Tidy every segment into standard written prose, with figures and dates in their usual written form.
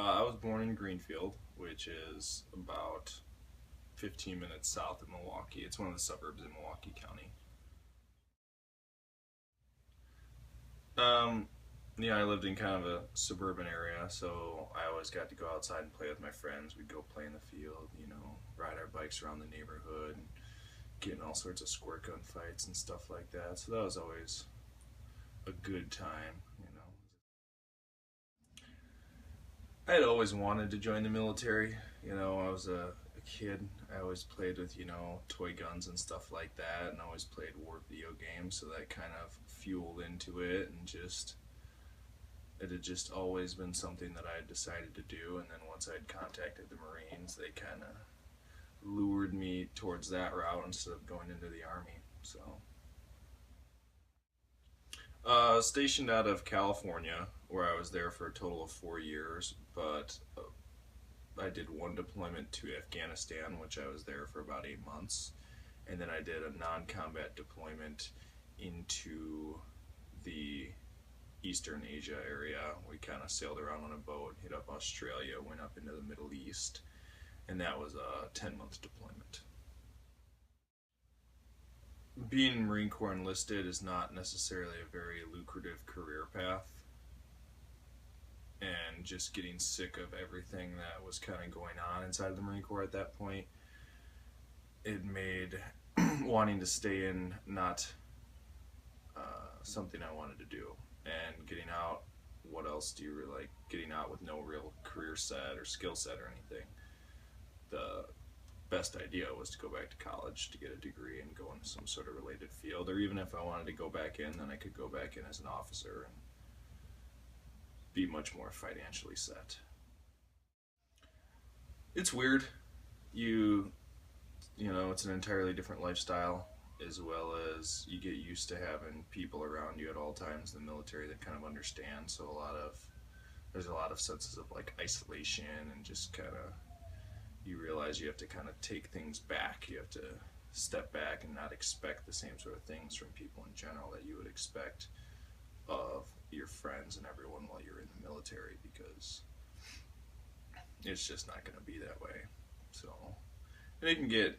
I was born in Greenfield, which is about 15 minutes south of Milwaukee. It's one of the suburbs in Milwaukee County. Um, yeah, I lived in kind of a suburban area, so I always got to go outside and play with my friends. We'd go play in the field, ride our bikes around the neighborhood, and get in all sorts of squirt gun fights and stuff like that. So that was always a good time. I had always wanted to join the military. I was a kid. I always played with, toy guns and stuff like that, and I always played war video games, so that kind of fueled into it, and it had just always been something that I had decided to do. And then once I had contacted the Marines, they kind of lured me towards that route instead of going into the Army. So, stationed out of California, where I was there for a total of 4 years, but I did one deployment to Afghanistan, which I was there for about 8 months, and then I did a non-combat deployment into the Eastern Asia area. We kind of sailed around on a boat, hit up Australia, went up into the Middle East, and that was a 10-month deployment. Being Marine Corps enlisted is not necessarily a very lucrative career path, and just getting sick of everything that was kind of going on inside the Marine Corps at that point, it made wanting to stay in not something I wanted to do. And getting out, what else do you really like? Getting out with no real career set or skill set or anything. The best idea was to go back to college to get a degree and go into some sort of related field, or even if I wanted to go back in, then I could go back in as an officer and be much more financially set. It's weird. It's an entirely different lifestyle, as well as you get used to having people around you at all times in the military that kind of understand. So there's a lot of senses of like isolation, and just kind of you realize you have to kind of take things back. You have to step back and not expect the same sort of things from people in general that you would expect of your friends and everyone while you're in the military, because it's just not going to be that way. So, and it can get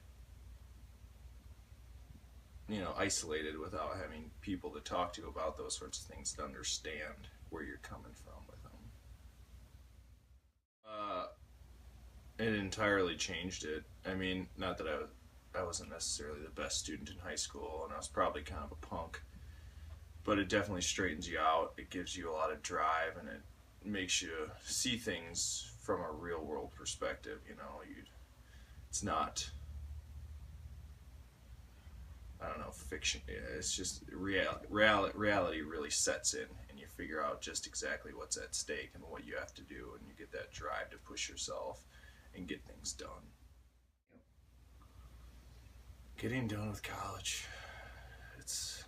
isolated without having people to talk to about those sorts of things, to understand where you're coming from with them. It entirely changed it. I mean, not that I wasn't necessarily the best student in high school, and I was probably kind of a punk, but it definitely straightens you out. It gives you a lot of drive, and it makes you see things from a real world perspective. It's not, I don't know, fiction. It's just reality really sets in, and you figure out just exactly what's at stake and what you have to do, and you get that drive to push yourself and get things done. Getting done with college, it's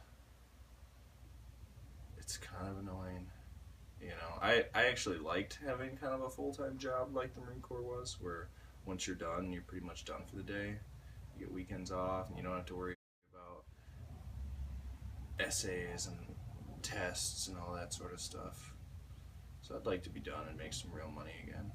kind of annoying. I actually liked having kind of a full-time job like the Marine Corps was, where once you're done, you're pretty much done for the day. You get weekends off, and you don't have to worry about essays and tests and all that sort of stuff. So I'd like to be done and make some real money again.